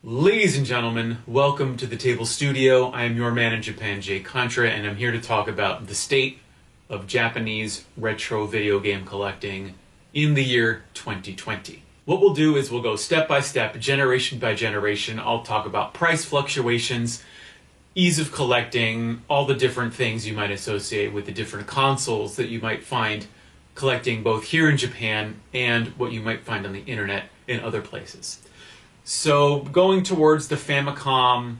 Ladies and gentlemen, welcome to the Table Studio. I am your man in Japan, Jay Contra, and I'm here to talk about the state of Japanese retro video game collecting in the year 2020. What we'll do is we'll go step by step, generation by generation. I'll talk about price fluctuations, ease of collecting, all the different things you might associate with the different consoles that you might find collecting both here in Japan and what you might find on the internet in other places. So going towards the Famicom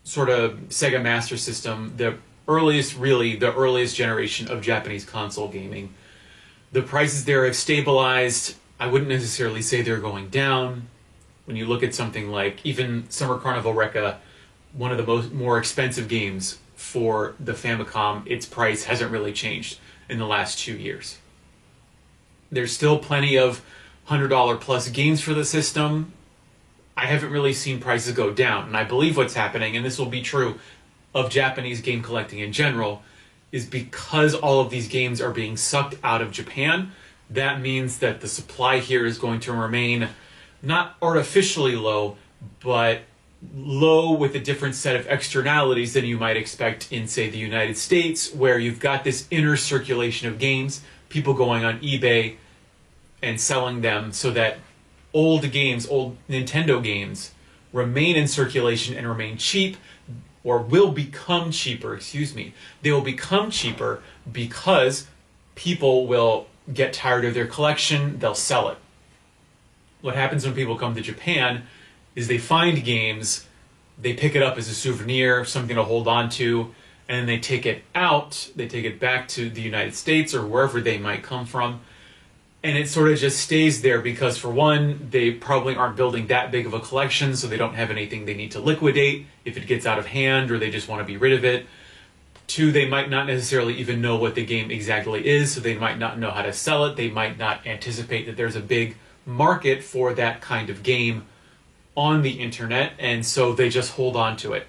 sort of Sega Master System, the earliest generation of Japanese console gaming, the prices there have stabilized. I wouldn't necessarily say they're going down. When you look at something like even Summer Carnival Rekka, one of the more expensive games for the Famicom, its price hasn't really changed in the last 2 years. There's still plenty of $100 plus games for the system. I haven't really seen prices go down, and I believe what's happening, and this will be true of Japanese game collecting in general, is because all of these games are being sucked out of Japan, that means that the supply here is going to remain not artificially low, but low with a different set of externalities than you might expect in, say, the United States, where you've got this inner circulation of games, people going on eBay and selling them so that old Nintendo games remain in circulation and remain cheap, or will become cheaper, They will become cheaper because people will get tired of their collection, they'll sell it. What happens when people come to Japan is they find games, they pick it up as a souvenir, something to hold on to, and then they take it out, they take it back to the United States or wherever they might come from, and it sort of just stays there because, for one, they probably aren't building that big of a collection, so they don't have anything they need to liquidate if it gets out of hand or they just want to be rid of it. Two, they might not necessarily even know what the game exactly is, so they might not know how to sell it. They might not anticipate that there's a big market for that kind of game on the internet, and so they just hold on to it.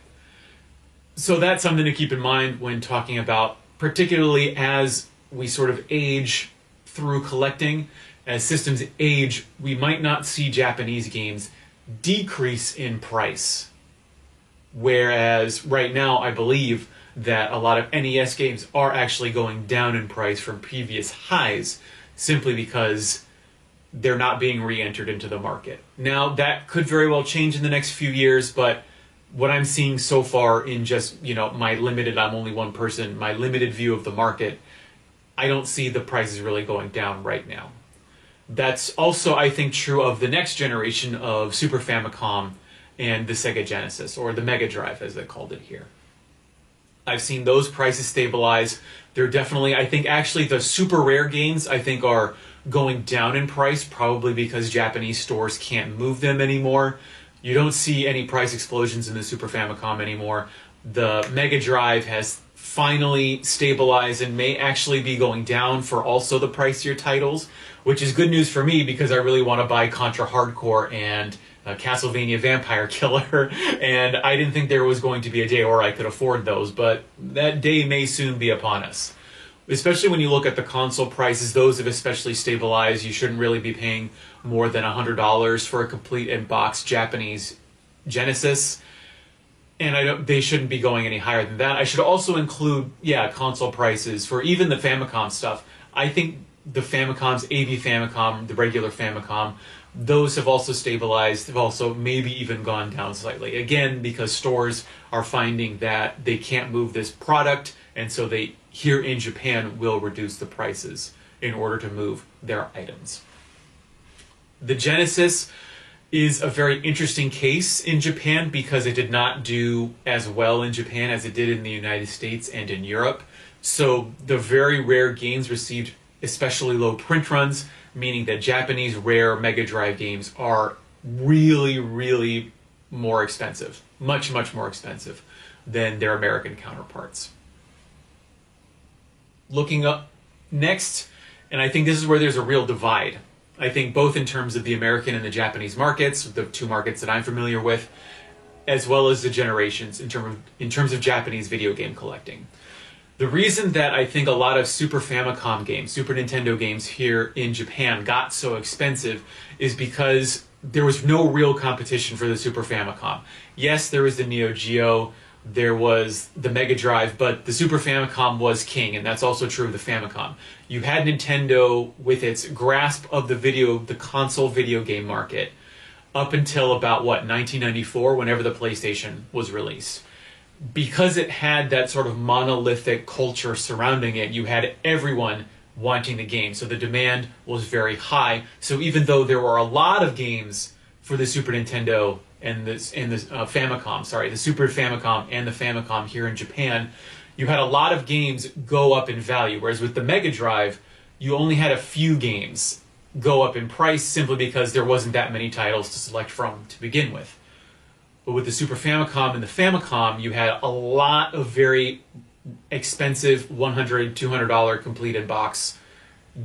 So that's something to keep in mind when talking about, particularly as we sort of age through collecting. As systems age, we might not see Japanese games decrease in price. Whereas right now, I believe that a lot of NES games are actually going down in price from previous highs, simply because they're not being re-entered into the market. Now, that could very well change in the next few years, but what I'm seeing so far in just, my limited, I'm only one person, my limited view of the market, I don't see the prices really going down right now. That's also, I think, true of the next generation of Super Famicom and the Sega Genesis, or the Mega Drive as they called it here. I've seen those prices stabilize. They're definitely, I think actually the super rare games, I think, are going down in price, probably because Japanese stores can't move them anymore. You don't see any price explosions in the Super Famicom anymore. The Mega Drive has finally stabilized and may actually be going down for also the pricier titles, which is good news for me because I really want to buy Contra Hardcore and Castlevania Vampire Killer, and I didn't think there was going to be a day where I could afford those, but that day may soon be upon us. Especially when you look at the console prices, those have especially stabilized. You shouldn't really be paying more than $100 for a complete and boxed Japanese Genesis. And they shouldn't be going any higher than that. I should also include, console prices for even the Famicom stuff. I think the Famicom's AV Famicom, the regular Famicom, those have also stabilized. They've also maybe even gone down slightly. Again, because stores are finding that they can't move this product, and so they, here in Japan, will reduce the prices in order to move their items. The Genesis is a very interesting case in Japan because it did not do as well in Japan as it did in the United States and in Europe. So the very rare games received especially low print runs, meaning that Japanese rare Mega Drive games are really, really more expensive. Much, much more expensive than their American counterparts. Looking up next, and I think this is where there's a real divide. I think both in terms of the American and the Japanese markets, the two markets that I'm familiar with, as well as the generations in terms of Japanese video game collecting. The reason that I think a lot of Super Famicom games, Super Nintendo games here in Japan got so expensive is because there was no real competition for the Super Famicom. Yes, there was the Neo Geo, there was the Mega Drive, but the Super Famicom was king, and that's also true of the Famicom. You had Nintendo with its grasp of the console video game market up until about, 1994, whenever the PlayStation was released. Because it had that sort of monolithic culture surrounding it, you had everyone wanting the game. So the demand was very high. So even though there were a lot of games for the Super Nintendo and the Famicom, the Super Famicom and the Famicom here in Japan, you had a lot of games go up in value. Whereas with the Mega Drive, you only had a few games go up in price simply because there wasn't that many titles to select from to begin with. But with the Super Famicom and the Famicom, you had a lot of very expensive $100, $200 complete in box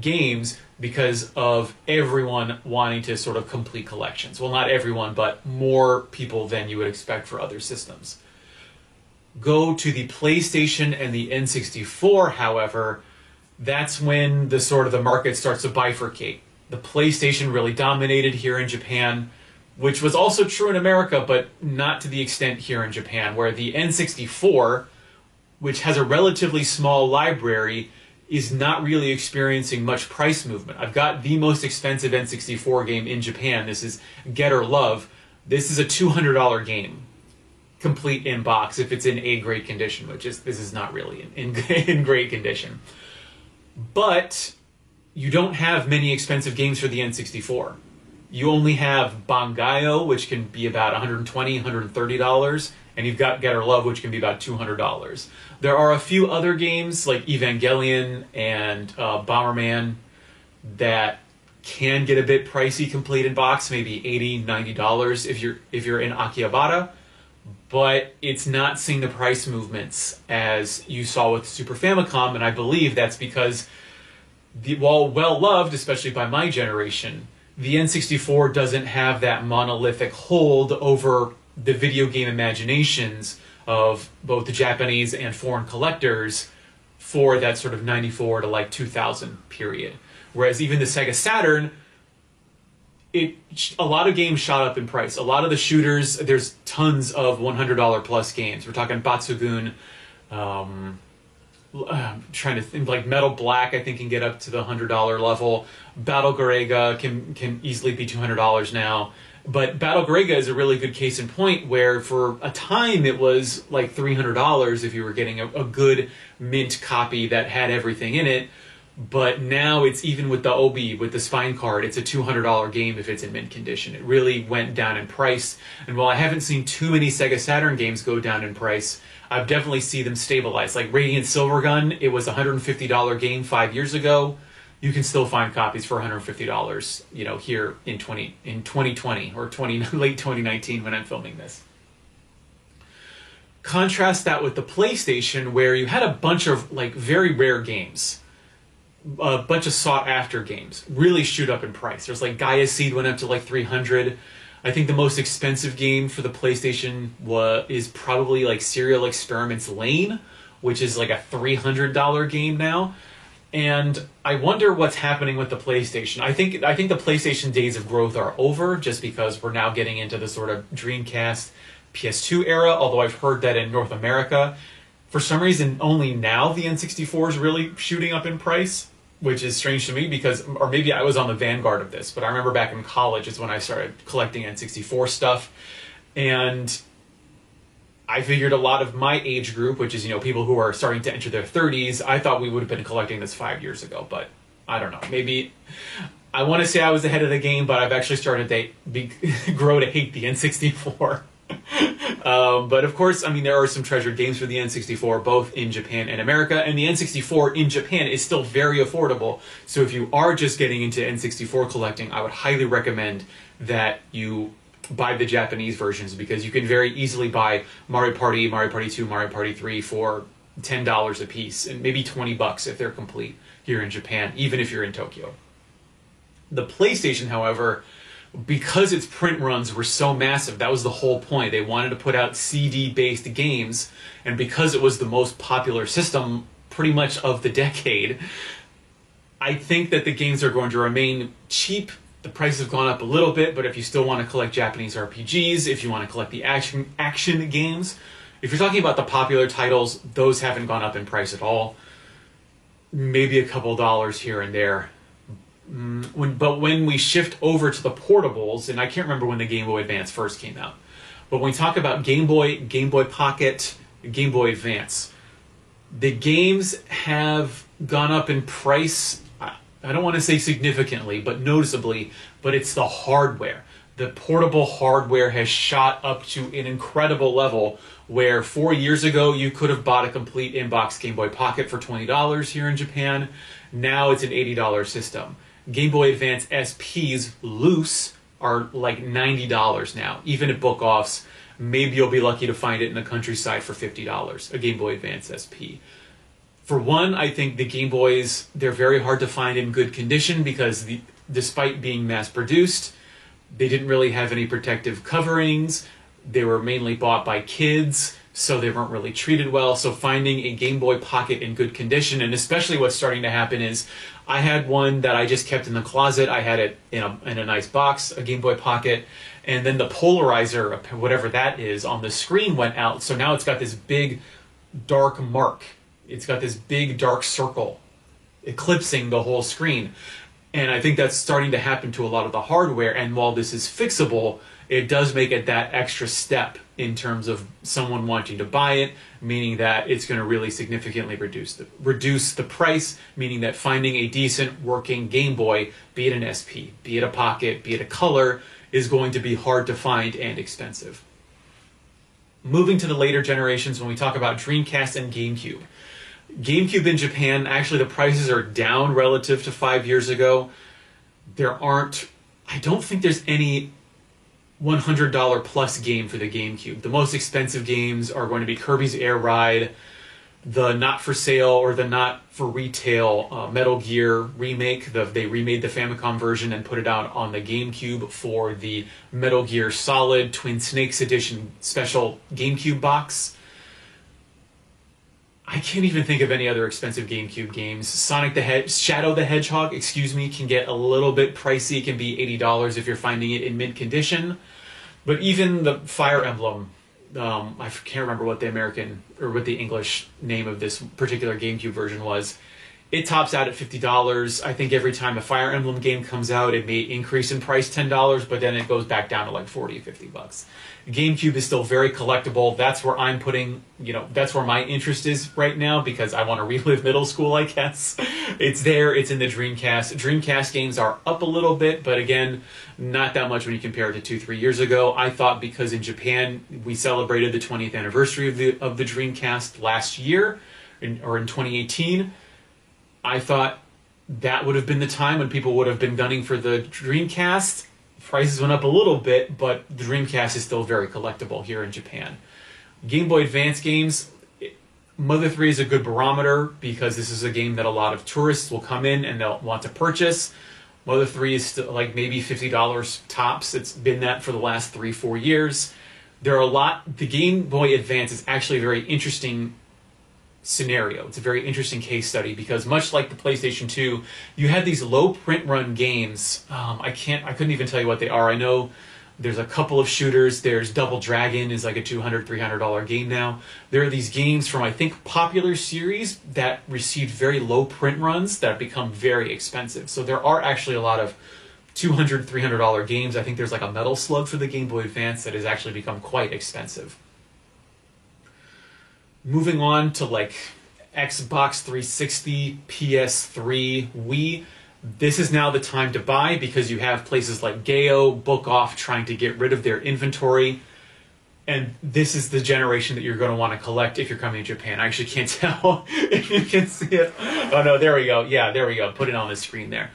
games because of everyone wanting to sort of complete collections. Well, not everyone, but more people than you would expect for other systems. Go to the PlayStation and the N64, however, that's when the market starts to bifurcate. The PlayStation really dominated here in Japan, which was also true in America, but not to the extent here in Japan, where the N64, which has a relatively small library, is not really experiencing much price movement. I've got the most expensive N64 game in Japan. This is Get or Love. This is a $200 game, complete in box, if it's in A-grade condition, this is not really in great condition. But you don't have many expensive games for the N64. You only have Bangai-O, which can be about $120, $130, and you've got Get or Love, which can be about $200. There are a few other games like Evangelion and Bomberman that can get a bit pricey complete in box, maybe $80, $90 if you're in Akihabara, but it's not seeing the price movements as you saw with Super Famicom, and I believe that's because, while well-loved, especially by my generation, the N64 doesn't have that monolithic hold over the video game imaginations of both the Japanese and foreign collectors for that sort of 94 to 2000 period. Whereas even the Sega Saturn, a lot of games shot up in price. A lot of the shooters, there's tons of $100 plus games. We're talking Batsugun, I'm trying to think, like Metal Black, I think can get up to the $100 level. Battle Garegga can easily be $200 now. But Battle Garegga is a really good case in point where for a time it was like $300 if you were getting a good mint copy that had everything in it. But now it's, even with the Obi, with the spine card, it's a $200 game if it's in mint condition. It really went down in price. And while I haven't seen too many Sega Saturn games go down in price, I've definitely seen them stabilize. Like Radiant Silvergun, it was a $150 game 5 years ago. You can still find copies for $150, here in 2020 or late 2019 when I'm filming this. Contrast that with the PlayStation, where you had a bunch of very rare games, a bunch of sought-after games, really shoot up in price. There's Gaia Seed went up to $300. I think the most expensive game for the PlayStation is probably Serial Experiments Lane, which is a $300 game now. And I wonder what's happening with the PlayStation. I think the PlayStation days of growth are over, just because we're now getting into the sort of Dreamcast, PS2 era, although I've heard that in North America, for some reason, only now the N64 is really shooting up in price, which is strange to me or maybe I was on the vanguard of this, but I remember back in college is when I started collecting N64 stuff, and I figured a lot of my age group, which is, people who are starting to enter their 30s, I thought we would have been collecting this 5 years ago, but I don't know. Maybe, I want to say I was ahead of the game, but I've actually started to grow to hate the N64. But of course, there are some treasured games for the N64, both in Japan and America, and the N64 in Japan is still very affordable. So if you are just getting into N64 collecting, I would highly recommend that you buy the Japanese versions, because you can very easily buy Mario Party, Mario Party 2, Mario Party 3 for $10 a piece, and maybe $20 if they're complete here in Japan, even if you're in Tokyo. The PlayStation, however, because its print runs were so massive, that was the whole point. They wanted to put out CD-based games, and because it was the most popular system pretty much of the decade, I think that the games are going to remain cheap The prices have gone up a little bit, but if you still want to collect Japanese RPGs, if you want to collect the action games, if you're talking about the popular titles, those haven't gone up in price at all. Maybe a couple dollars here and there. But when we shift over to the portables, and I can't remember when the Game Boy Advance first came out, but when we talk about Game Boy, Game Boy Pocket, Game Boy Advance, the games have gone up in price. I don't want to say significantly, but noticeably, but it's the hardware. The portable hardware has shot up to an incredible level where 4 years ago you could have bought a complete in-box Game Boy Pocket for $20 here in Japan. Now it's an $80 system. Game Boy Advance SPs loose are like $90 now, even at book offs. Maybe you'll be lucky to find it in the countryside for $50, a Game Boy Advance SP. For one, I think the Game Boys, they're very hard to find in good condition because despite being mass-produced, they didn't really have any protective coverings. They were mainly bought by kids, so they weren't really treated well. So finding a Game Boy Pocket in good condition, and especially what's starting to happen is, I had one that I just kept in the closet. I had it in a nice box, a Game Boy Pocket, and then the polarizer, whatever that is, on the screen went out. So now it's got this big dark mark. It's got this big dark circle eclipsing the whole screen. And I think that's starting to happen to a lot of the hardware. And while this is fixable, it does make it that extra step in terms of someone wanting to buy it, meaning that it's going to really significantly reduce the price, meaning that finding a decent working Game Boy, be it an SP, be it a Pocket, be it a Color, is going to be hard to find and expensive. Moving to the later generations, when we talk about Dreamcast and GameCube. GameCube in Japan, actually the prices are down relative to 5 years ago. I don't think there's any $100 plus game for the GameCube. The most expensive games are going to be Kirby's Air Ride, the not for sale or the not for retail Metal Gear remake. They remade the Famicom version and put it out on the GameCube for the Metal Gear Solid Twin Snakes Edition special GameCube box. I can't even think of any other expensive GameCube games. Shadow the Hedgehog, can get a little bit pricey. It can be $80 if you're finding it in mint condition. But even the Fire Emblem, I can't remember what the English name of this particular GameCube version was. It tops out at $50. I think every time a Fire Emblem game comes out, it may increase in price $10, but then it goes back down to like $40 or $50. GameCube is still very collectible. That's where I'm putting, that's where my interest is right now because I want to relive middle school, I guess. It's there. It's in the Dreamcast. Dreamcast games are up a little bit, but again, not that much when you compare it to 2-3 years ago. I thought because in Japan, we celebrated the 20th anniversary of the Dreamcast last year, or in 2018, I thought that would have been the time when people would have been gunning for the Dreamcast. Prices went up a little bit, but the Dreamcast is still very collectible here in Japan. Game Boy Advance games, Mother 3 is a good barometer because this is a game that a lot of tourists will come in and they'll want to purchase. Mother 3 is still like maybe $50 tops. It's been that for the last 3-4 years. The Game Boy Advance is actually a very interesting scenario. It's a very interesting case study because much like the PlayStation 2, you had these low print run games. I couldn't even tell you what they are. I know there's a couple of shooters. There's Double Dragon is like a $200, $300 game now. There are these games from, I think, popular series that received very low print runs that have become very expensive. So there are actually a lot of $200, $300 games. I think there's like a Metal Slug for the Game Boy Advance that has actually become quite expensive. Moving on to like Xbox 360, PS3, Wii, this is now the time to buy because you have places like Gayo, Book Off trying to get rid of their inventory. And this is the generation that you're going to want to collect if you're coming to Japan. I actually can't tell if you can see it. Oh no, there we go. Yeah, there we go. Put it on the screen there.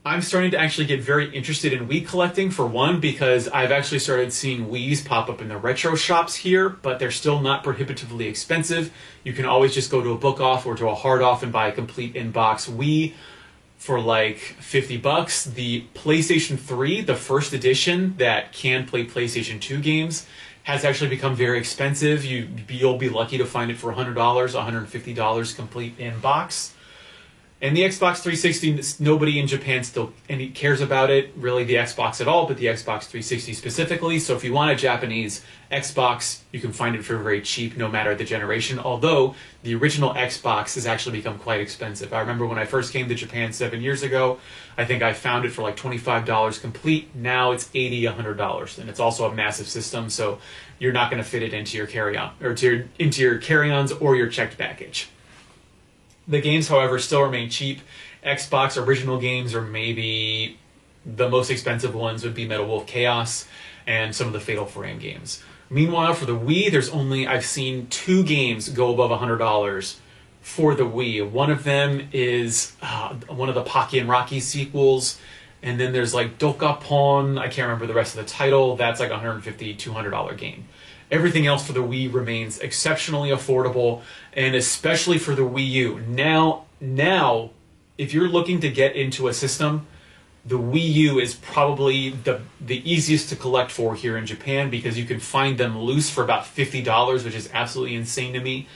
I'm starting to actually get very interested in Wii collecting, for one, because I've actually started seeing Wiis pop up in the retro shops here, but they're still not prohibitively expensive. You can always just go to a Book Off or to a Hard Off and buy a complete in-box Wii for like $50. The PlayStation 3, the first edition that can play PlayStation 2 games, has actually become very expensive. You'll be lucky to find it for $100, $150 complete in-box. And the Xbox 360, nobody in Japan still cares about it, really the Xbox at all, but the Xbox 360 specifically. So if you want a Japanese Xbox, you can find it for very cheap, no matter the generation. Although the original Xbox has actually become quite expensive. I remember when I first came to Japan 7 years ago, I think I found it for like $25 complete. Now it's $80, $100, and it's also a massive system, so you're not going to fit it into your carry-on or into your carry-ons or your checked baggage. The games, however, still remain cheap. Xbox original games, or maybe the most expensive ones, would be Metal Wolf Chaos and some of the Fatal Frame games. Meanwhile, for the Wii, I've seen 2 games go above $100 for the Wii. One of them is one of the Pocky and Rocky sequels, and then there's like Dokapon, I can't remember the rest of the title, that's like a $150, $200 game. Everything else for the Wii remains exceptionally affordable, and especially for the Wii U. Now, if you're looking to get into a system, the Wii U is probably the easiest to collect for here in Japan, because you can find them loose for about $50, which is absolutely insane to me.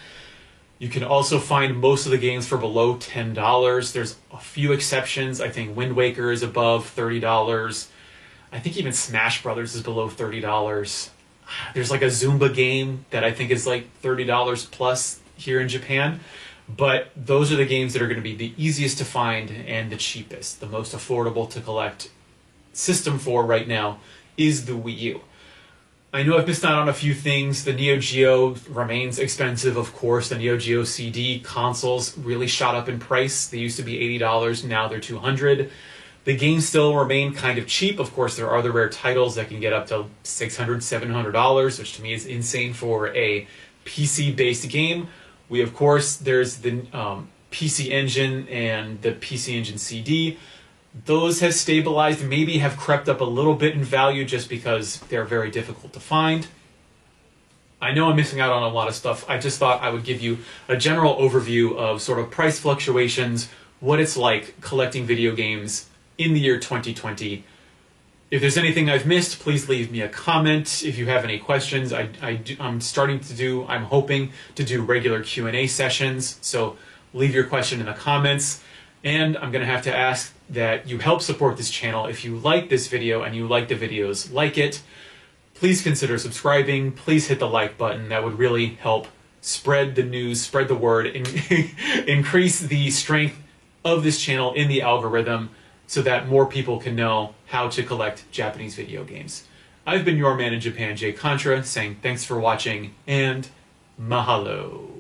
You can also find most of the games for below $10. There's a few exceptions. I think Wind Waker is above $30. I think even Smash Brothers is below $30. There's like a Zumba game that I think is like $30 plus here in Japan. But those are the games that are going to be the easiest to find and the cheapest. The most affordable to collect system for right now is the Wii U. I know I've missed out on a few things. The Neo Geo remains expensive, of course. The Neo Geo CD consoles really shot up in price. They used to be $80, now they're $200. The games still remain kind of cheap. Of course, there are the rare titles that can get up to $600, $700, which to me is insane for a PC-based game. There's the PC Engine and the PC Engine CD. Those have stabilized, maybe have crept up a little bit in value just because they're very difficult to find. I know I'm missing out on a lot of stuff. I just thought I would give you a general overview of sort of price fluctuations, what it's like collecting video games in the year 2020. If there's anything I've missed, please leave me a comment. If you have any questions, I'm hoping to do regular Q&A sessions, so leave your question in the comments. And I'm going to have to ask that you help support this channel. If you like this video and you like the videos like it, please consider subscribing. Please hit the like button. That would really help spread the news, spread the word, and increase the strength of this channel in the algorithm so that more people can know how to collect Japanese video games. I've been your man in Japan, Jay Contra, saying thanks for watching and mahalo.